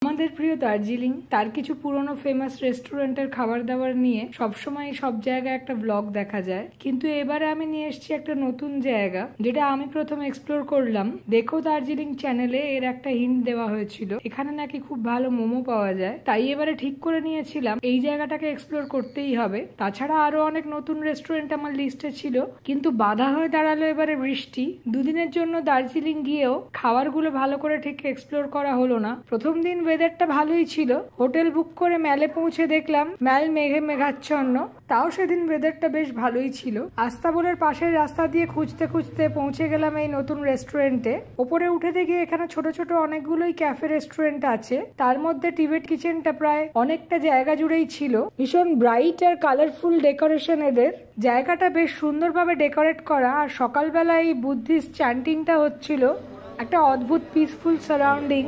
আমাদের প্রিয় দার্জিলিং তার কিছু পুরনো ফেমাস রেস্টুরেন্টের খাবার দাবার নিয়ে সবসময় সব জায়গায় একটা ব্লগ দেখা যায়, কিন্তু এবারে আমি নিয়ে এসেছি একটা নতুন জায়গা যেটা আমি প্রথম এক্সপ্লোর করলাম। দেখো দার্জিলিং চ্যানেলে এর একটা হিন্ট দেওয়া হয়েছিল, এখানে নাকি খুব ভালো মোমো পাওয়া যায়, তাই এবারে ঠিক করে নিয়েছিলাম এই জায়গাটাকে এক্সপ্লোর করতেই হবে। তাছাড়া আরো অনেক নতুন রেস্টুরেন্ট আমার লিস্টে ছিল, কিন্তু বাধা হয়ে দাঁড়ালো এবারে বৃষ্টি। দুদিনের জন্য দার্জিলিং গিয়েও খাবারগুলো ভালো করে ঠিক এক্সপ্লোর করা হলো না। প্রথম দিন ওয়েদারটা ভালোই ছিল, হোটেল বুক করে ম্যালে পৌঁছে দেখলাম ম্যাল মেঘে মেঘাচ্ছন্ন, তাও সেদিন ওয়েদারটা বেশ ভালোই ছিল। আস্তাবলের পাশের রাস্তা দিয়ে খুঁজতে খুঁজতে পৌঁছে গেলাম এই নতুন রেস্টুরেন্টে। ওপরে উঠে দেখি এখানে ছোট ছোট অনেকগুলোই ক্যাফে রেস্টুরেন্ট আছে, তার মধ্যে টিবেট কিচেনটা প্রায় অনেকটা জায়গা জুড়েই ছিল। ভীষণ ব্রাইট আর কালারফুল ডেকোরেশন এদের, জায়গাটা বেশ সুন্দরভাবে ডেকোরেট করা, আর সকালবেলা এই বুদ্ধিস্ট চ্যান্টিংটা হচ্ছিল, একটা অদ্ভুত পিসফুল সারাউন্ডিং।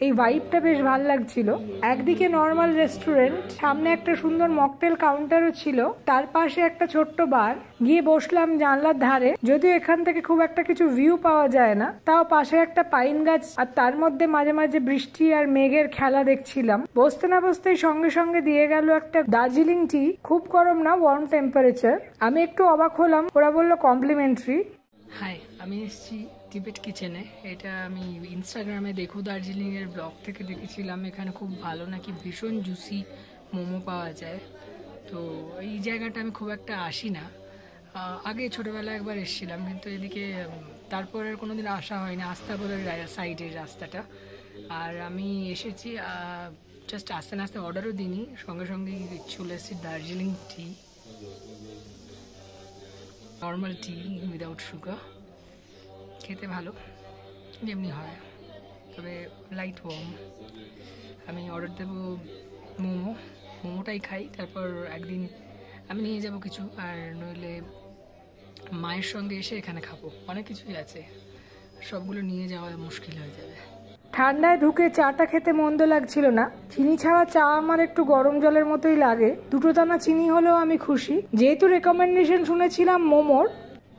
এই ভাইবটা বেশ ভালো লাগছিল। একদিকে নর্মাল রেস্টুরেন্ট, সামনে একটা সুন্দর মকটেল কাউন্টারও ছিল, তার পাশে একটা ছোট্ট বার। গিয়ে বসলাম জানলার ধারে, যদিও এখান থেকে খুব একটা কিছু ভিউ পাওয়া যায় না, তাও পাশে একটা পাইন গাছ আর তার মধ্যে মাঝে মাঝে বৃষ্টি আর মেঘের খেলা দেখছিলাম। বসতে না বসতেই সঙ্গে সঙ্গে দিয়ে গেল একটা দার্জিলিং টি, খুব গরম না, ওয়ার্ম টেম্পারেচার। আমি একটু অবাক হলাম, ওরা বললো কমপ্লিমেন্টারি। হাই, আমি এসেছি টিবেট কিচেনে। এটা আমি ইনস্টাগ্রামে দেখো দার্জিলিং এর ব্লগ থেকে দেখেছিলাম, এখানে খুব ভালো নাকি ভীষণ জুসি মোমো পাওয়া যায়। তো এই জায়গাটা আমি খুব একটা আসি না, আগে ছোটবেলায় একবার এসেছিলাম, কিন্তু এদিকে তারপর আর কোনোদিন আসা হয়নি, আস্তাবলের সাইডের রাস্তাটা। আর আমি এসেছি জাস্ট আস্তে আস্তে, অর্ডারও দিইনি, সঙ্গে সঙ্গে চলে এসেছি দার্জিলিং টি, নর্মাল টি উইদাউট সুগার। খেতে ভালো যেমনি হয়, তবে লাইট ওয়ার্ম। আমি অর্ডার দেবো মোমোটাই খাই, তারপর একদিন আমি নিয়ে যাব কিছু, আর নইলে মায়ের সঙ্গে এসে এখানে খাবো। অনেক কিছুই আছে, সবগুলো নিয়ে যাওয়া মুশকিল হয়ে যাবে। ঠান্ডায় ঢুকে চাটা খেতে মন্দ লাগছিল না, চিনি ছাড়া চা আমার একটু গরম জলের মতোই লাগে। দুটো দানা চিনি হলেও আমি খুশি। যেহেতু রেকমেন্ডেশন শুনেছিলাম মোমোর,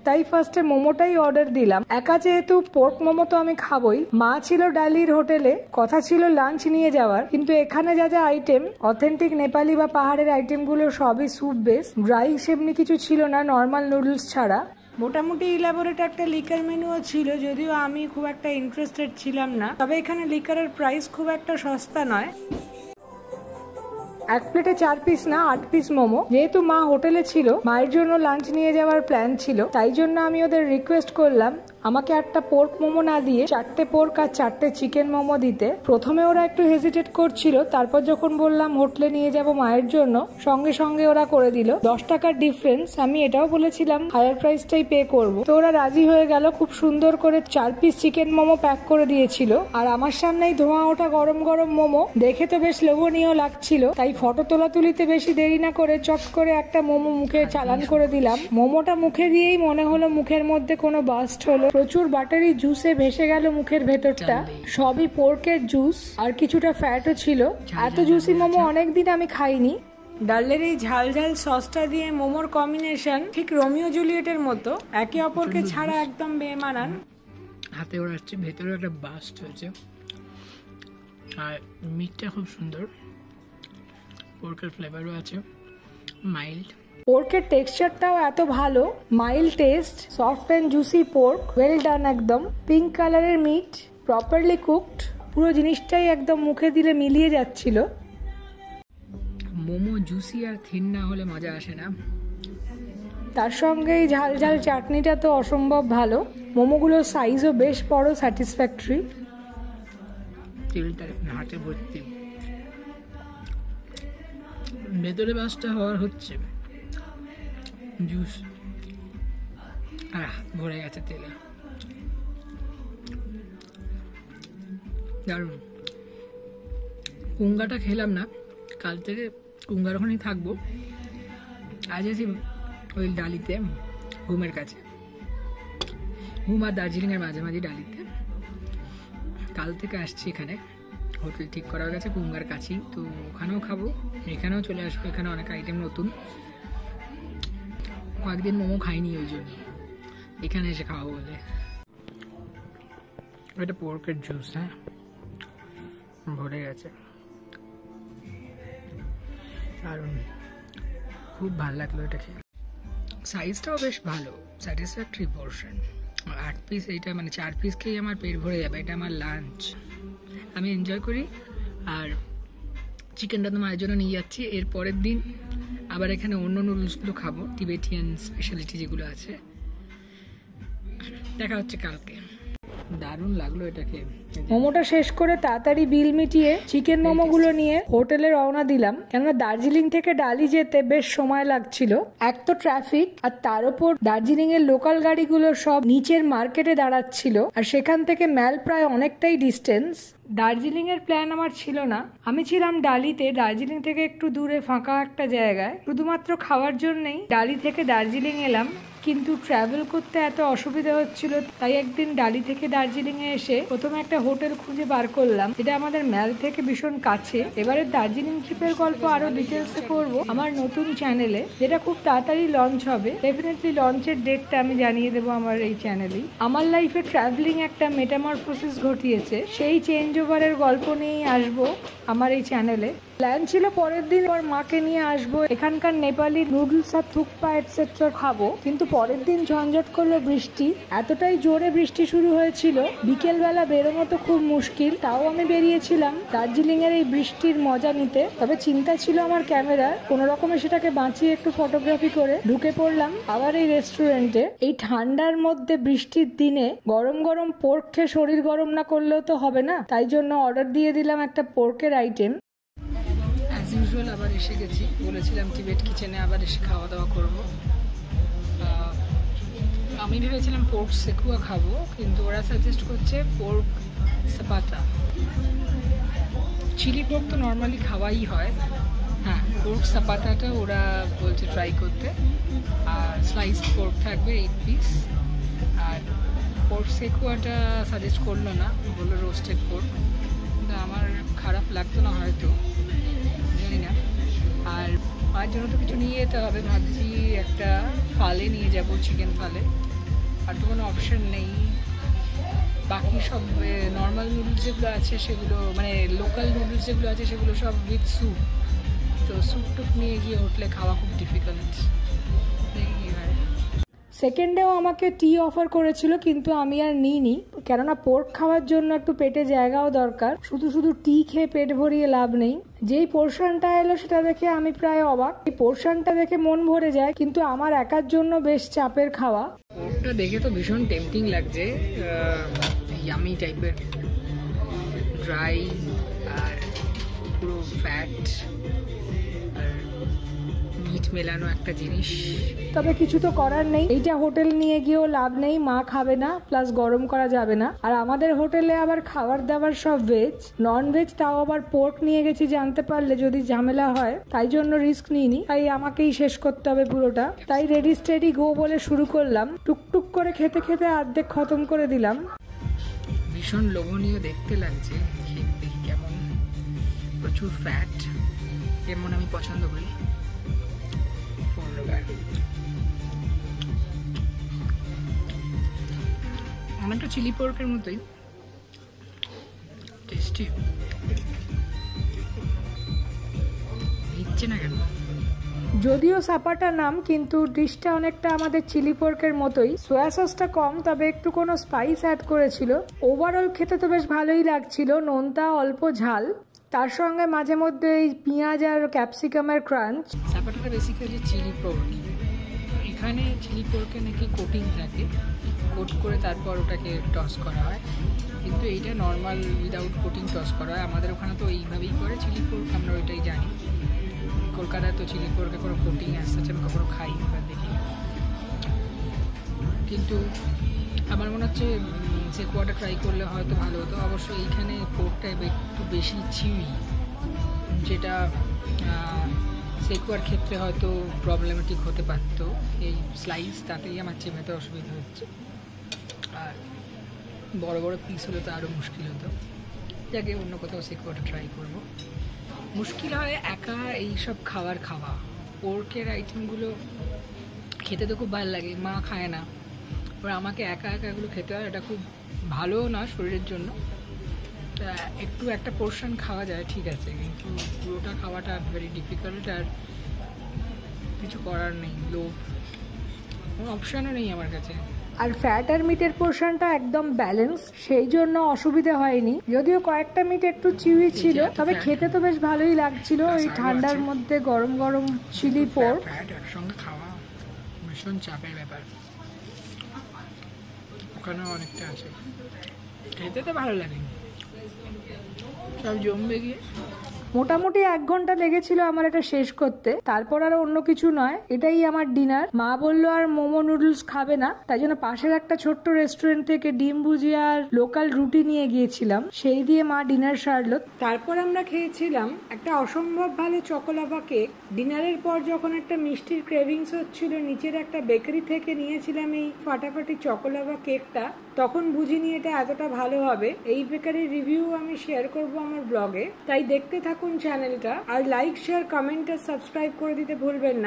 তাই ফার্স্টে মোমোটাই অর্ডার দিলাম। একা যেহেতু পোর্ক মোমো তো আমি খাবই, মা ছিল ডালির হোটেলে, কথা ছিল লাঞ্চ নিয়ে যাওয়ার, কিন্তু এখানে যা যা আইটেম, অথেন্টিক নেপালি বা পাহাড়ের আইটেমগুলো সবই স্যুপ বেস, ড্রাই সেমনি কিছু ছিল না, নর্মাল নুডলস ছাড়া। মোটামুটি ইলাবোরেট একটা লিকার মেনুও ছিল, যদিও আমি খুব একটা ইন্টারেস্টেড ছিলাম না, তবে এখানে লিকারের প্রাইস খুব একটা সস্তা নয়। এক প্লেটে 4 পিস না 8 পিস মোমো। যেহেতু মা হোটেলে ছিল, মায়ের জন্য লাঞ্চ নিয়ে যাওয়ার প্ল্যান ছিল, তাই জন্য আমি ওদের রিকোয়েস্ট করলাম আমাকে একটা পোর্ক মোমো না দিয়ে 4টে পোর্ক আর 4টে চিকেন মোমো দিতে। প্রথমে ওরা একটু হেজিটেট করছিল, তারপর যখন বললাম হোটেলে নিয়ে যাব মায়ের জন্য, সঙ্গে সঙ্গে ওরা করে দিল। 10 টাকার ডিফারেন্স, আমি এটাও বলেছিলাম হায়ার প্রাইসটাই পে করব, তো ওরা রাজি হয়ে গেল। খুব সুন্দর করে 4 পিস চিকেন মোমো প্যাক করে দিয়েছিল, আর আমার সামনেই ধোঁয়া ওঠা গরম গরম মোমো, দেখে তো বেশ লোভনীয় লাগছিল। তাই ফটো তোলা তুলিতে বেশি দেরি না করে চট করে একটা মোমো মুখে চালান করে দিলাম। মোমোটা মুখে দিয়েই মনে হলো মুখের মধ্যে কোনো বাস্ট হলো, প্রচুর বাটারি জুসে ভেসে গেল মুখের ভেতরটা, সবই পোর্কের জুস আর কিছুটা ফ্যাটও ছিল। এত জুসি মোমো অনেকদিন আমি খাইনি। ডালের এই ঝাল ঝাল সসটা দিয়ে মোমোর কম্বিনেশন ঠিক রোমিও জুলিয়েটের মতো, একে অপরকে ছাড়া একদম বেমানান। হাতে ওড়াচ্ছে, ভেতরে একটা বাস্ট হয়েছে, আর মিটটা খুব সুন্দর, পোর্কের ফ্লেভারও আছে, মাইল্ড। পোর্কের টেক্সচারটাও এত ভালো, mild test, soft and juicy pork, well done একদম। পিঙ্ক কালারের মিট, প্রপারলি কুকড, পুরো জিনিসটাই একদম মুখে দিলে মিলিয়ে যাচ্ছিল। মোমো জুসি আর থিন না হলে মজা আসে না। তার সঙ্গে এই ঝাল ঝাল চাটনিটা তো অসম্ভব ভালো। মোমোগুলোর সাইজও বেশ বড়, স্যাটিসফ্যাক্টরি। তেলটা হাতে ভর্তি, ভেতরে বাসটা হওয়ার হচ্ছে জুস, ভরে গেছে তেলে। দারুণ। কুঙ্গাটা খেলাম না, কাল থেকে কুঙ্গার ওখানেই থাকবো। আজ আছি ওই ডালিতে, ঘুমের কাছে, ঘুম আর দার্জিলিংয়ের মাঝামাঝি ডালিতে। কাল থেকে আসছি এখানে, হোটেল ঠিক করা গেছে কুঙ্গার কাছেই, তো ওখানেও খাবো, এখানেও চলে আসবো। এখানে অনেক আইটেম নতুন, কয়েকদিন মোমো খাইনি, ওই জন্য এখানে এসে খাওয়াবো বলে। এটা পোর্কের জুস, হ্যাঁ ভরে গেছে, আর খুব ভালো লাগলো এটা খেয়ে। সাইজটাও বেশ ভালো, স্যাটিসফ্যাক্টরি পোর্শন। 8 পিস, এইটা মানে 4 পিস খেয়ে আমার পেট ভরে যাবে। এটা আমার লাঞ্চ, আমি এনজয় করি। আর চিকেনটা তো মায়ের জন্য নিয়ে যাচ্ছি। এর পরের দিন আবার এখানে অন্য নুডলসগুলো খাবো, টিবেটিয়ান স্পেশালিটি যেগুলো আছে। দেখা হচ্ছে কালকে। দারুণ লাগলো এটা খেয়ে। মোমোটা শেষ করে তাড়াতাড়ি বিল মিটিয়ে চিকেন মোমোগুলো নিয়ে হোটেলে রওনা দিলাম, কেননা দার্জিলিং থেকে ডালি যেতে বেশ সময় লাগছিল। এক তো ট্রাফিক, আর তার উপর দার্জিলিং এর লোকাল গাড়িগুলো সব নিচের মার্কেটে দাঁড়াচ্ছিল, আর সেখান থেকে ম্যাল প্রায় অনেকটাই ডিস্টেন্স। দার্জিলিং এর প্ল্যান আমার ছিল না, আমি ছিলাম ডালিতে। দার্জিলিং থেকে একটু দূরে ফাঁকা একটা জায়গায় শুধুমাত্র খাওয়ার জন্যই ডালি থেকে দার্জিলিং এলাম, কিন্তু ট্রাভেল করতে এত অসুবিধা হচ্ছিল, তাই একদিন ডালি থেকে দার্জিলিং এ এসে প্রথমে একটা হোটেল খুঁজে বার করলাম, যেটা আমাদের ম্যাল থেকে ভীষণ কাছে। এবারে দার্জিলিং ট্রিপের গল্প আরো ডিটেলসে করব আমার নতুন চ্যানেলে, যেটা খুব তাড়াতাড়ি লঞ্চ হবে। ডেফিনেটলি লঞ্চের ডেটটা আমি জানিয়ে দেবো আমার এই চ্যানেলেই। আমার লাইফে ট্রাভেলিং একটা মেটামরফোসিস ঘটিয়েছে, সেই চেঞ্জ ওভারের গল্প নিয়েই আসবো আমার এই চ্যানেলে। প্ল্যান ছিল পরের দিন ওর মাকে নিয়ে আসবো, এখানকার নেপালি নুডলস আর থুকপা এটসেট্রা খাবো, কিন্তু পরের দিন ঝঞ্ঝট করলো বৃষ্টি। এতটাই জোরে বৃষ্টি শুরু হয়েছিল, বিকেলবেলা বেরোনো তো খুব মুশকিল। তাও আমি বেরিয়েছিলাম দার্জিলিং এর এই বৃষ্টির মজা নিতে। তবে চিন্তা ছিল আমার ক্যামেরার, কোনো রকমে সেটাকে বাঁচিয়ে একটু ফটোগ্রাফি করে ঢুকে পড়লাম আবার এই রেস্টুরেন্টে। এই ঠান্ডার মধ্যে বৃষ্টির দিনে গরম গরম পোর্ক খেয়ে শরীর গরম না করলেও তো হবে না, তাই জন্য অর্ডার দিয়ে দিলাম একটা পোর্কের আইটেম। অ্যাজ ইউজুয়াল আবার এসে গেছি, বলেছিলাম টিবেট কিচেনে আবার এসে খাওয়া দাওয়া করবো। আমি ভেবেছিলাম পোর্ক সেকুয়া খাবো, কিন্তু ওরা সাজেস্ট করছে পোর্ক সাপাতা। চিলি পোর্ক তো নর্মালি খাওয়াই হয়, হ্যাঁ পোর্ক সাপাতাটা ওরা বলছে ট্রাই করতে। আর স্লাইস পোর্ক থাকবে 8 পিস। আর পোর্ক সেকুয়াটা সাজেস্ট করলো না, বললো রোস্টেড পোর্ক, কিন্তু আমার খারাপ লাগতো না হয়তো, জানি না। আর মার জন্য তো কিছু নিয়ে যেতে হবে, ভাবছি একটা ফালে নিয়ে যাব, চিকেন ফালে। আর তো কোনো অপশন নেই, বাকি সব নর্মাল নুডলস যেগুলো আছে সেগুলো, মানে লোকাল নুডলস যেগুলো আছে সেগুলো সব উইথ স্যুপ, তো স্যুপ টুপ নিয়ে গিয়ে হোটেলে খাওয়া খুব ডিফিকাল্ট। সেকেন্ডেও আমাকে টি অফার করেছিল, কিন্তু আমি আর নিইনি, কেননা পোর্ক খাওয়ার জন্য একটু পেটে জায়গাও দরকার। শুধু শুধু টি খেয়ে পেট ভরিয়ে লাভ নেই। যেই পোর্শনটা এলো সেটা দেখে আমি প্রায় অবাক। এই পোর্শনটা দেখে মন ভরে যায়, কিন্তু আমার একার জন্য বেশ চাপের খাওয়া। পোর্কটা দেখে তো ভীষণ টেম্পটিং লাগছে, ইয়ামি টাইপের, ড্রাই আর পুরো ফ্যাট আর মিট মেলানো একটা জিনিস। তবে কিছু তো করার নেই, এইটা হোটেল নিয়ে গিয়েও লাভ নেই, মা খাবে না, প্লাস গরম করা যাবে না। আর আমাদের হোটেলে আবার খাবার দাবার সব ভেজ, নন ভেজ, তাও আবার পোর্ক নিয়ে গেছি জানতে পারলে যদি ঝামেলা হয়, তাই জন্য রিস্ক নিইনি। তাই আমাকেই শেষ করতে হবে পুরোটা। তাই রেডি স্টেডি গো বলে শুরু করলাম, টুকটুক করে খেতে খেতে অর্ধেক খতম করে দিলাম। ভীষণ লোভনীয় দেখতে লাগছে, দেখি কেমন, প্রচুর ফ্যাট, কেমন আমি পছন্দ করি। অনেকটা চিলি পোর্কের মতোই টেস্টি, দিচ্ছে না কেন। যদিও সাপাটা নাম, কিন্তু ডিশটা অনেকটা আমাদের চিলি পোর্কের মতোই। সোয়া সসটা কম, তবে একটু কোনো স্পাইস অ্যাড করেছিল। ওভারঅল খেতে তো বেশ ভালোই লাগছিল, নোনতা অল্প ঝাল, তার সঙ্গে মাঝে মধ্যে এই পেঁয়াজ আর ক্যাপসিকামের ক্রাঞ্চ। সাপাটাটা বেসিক্যালি চিলি পোর্ক, এখানে চিলি পোর্কে নাকি কোটিং থাকে, কোট করে তারপর ওটাকে টস করা হয়, কিন্তু এইটা নর্মাল উইদাউট কোটিং টস করা হয়। আমাদের ওখানে তো এইভাবেই করে চিলি পোর্ক, আমরা ওইটাই জানি। কলকাতায় তো চিলি পোর্কে কোনো কোটিং আসছে, আমি কখনো খাই বা দেখি। কিন্তু আমার মনে হচ্ছে সেকুয়াটা ট্রাই করলে হয়তো ভালো হতো। অবশ্য এইখানে পোর্কটা একটু বেশি চিউই, যেটা সেকুয়ার ক্ষেত্রে হয়তো প্রবলেমেটিক হতে পারতো। এই স্লাইস তাতেই আমার চেপেতে অসুবিধা হচ্ছে, আর বড় বড় পিস হলে তো আরও মুশকিল হতো। যাকে অন্য কোথাও সেকুয়াটা ট্রাই করবো। মুশকিল হয় একা এইসব খাওয়া। পোর্কের আইটেমগুলো খেতে তো খুব ভালো লাগে, মা খায় না, এবার আমাকে একা এগুলো খেতে হয়। এটা খুব ভালোও না শরীরের জন্য। একটু একটা পোর্শন খাওয়া যায় ঠিক আছে, কিন্তু পুরোটা খাওয়াটা ভেরি ডিফিকাল্ট, আর কিছু করার নেই, লোভ, কোনো অপশানও নেই আমার কাছে। আর ফ্যাট আর মিটের পোর্শনটা একদম ব্যালেন্স, সেই জন্য অসুবিধা হয়নি। যদিও কয়েকটা মিট একটু চিউই ছিল, তবে খেতে তো বেশ ভালোই লাগছিল। ওই ঠান্ডার মধ্যে গরম গরম চিলি পোর্ক, ফ্যাট একসঙ্গে খাওয়া ভীষণ চাপের ব্যাপার। ওখানেও অনেকটা আছে, খেতে তো ভালো লাগে, সব জমবে গিয়ে। মোটামুটি 1 ঘন্টা লেগেছিল আমার এটা শেষ করতে। তারপর আর অন্য কিছু নয়, এটাই আমার ডিনার। মা বললো আর মোমো নুডলস খাবে না, তাই জন্য পাশের একটা ছোট্ট রেস্টুরেন্ট থেকে ডিম ভুজিয়া আর লোকাল রুটি নিয়ে গিয়েছিলাম, সেই দিয়ে মা ডিনার সারলো। তারপর আমরা খেয়েছিলাম একটা অসম্ভব ভালো চকোলাভা কেক। ডিনারের পর যখন একটা মিষ্টির ক্রেভিংস হচ্ছিল, নিচের একটা বেকারি থেকে নিয়েছিলাম এই ফাটাফাটি চকোলাভা কেকটা। তখন বুঝিনি এটা এতটা ভালো হবে। এই বেকারির রিভিউ আমি শেয়ার করব আমার ব্লগে, তাই দেখতে থাকুন চ্যানেলটা। আর লাইক, শেয়ার, কমেন্ট আর সাবস্ক্রাইব করে দিতে ভুলবেন না।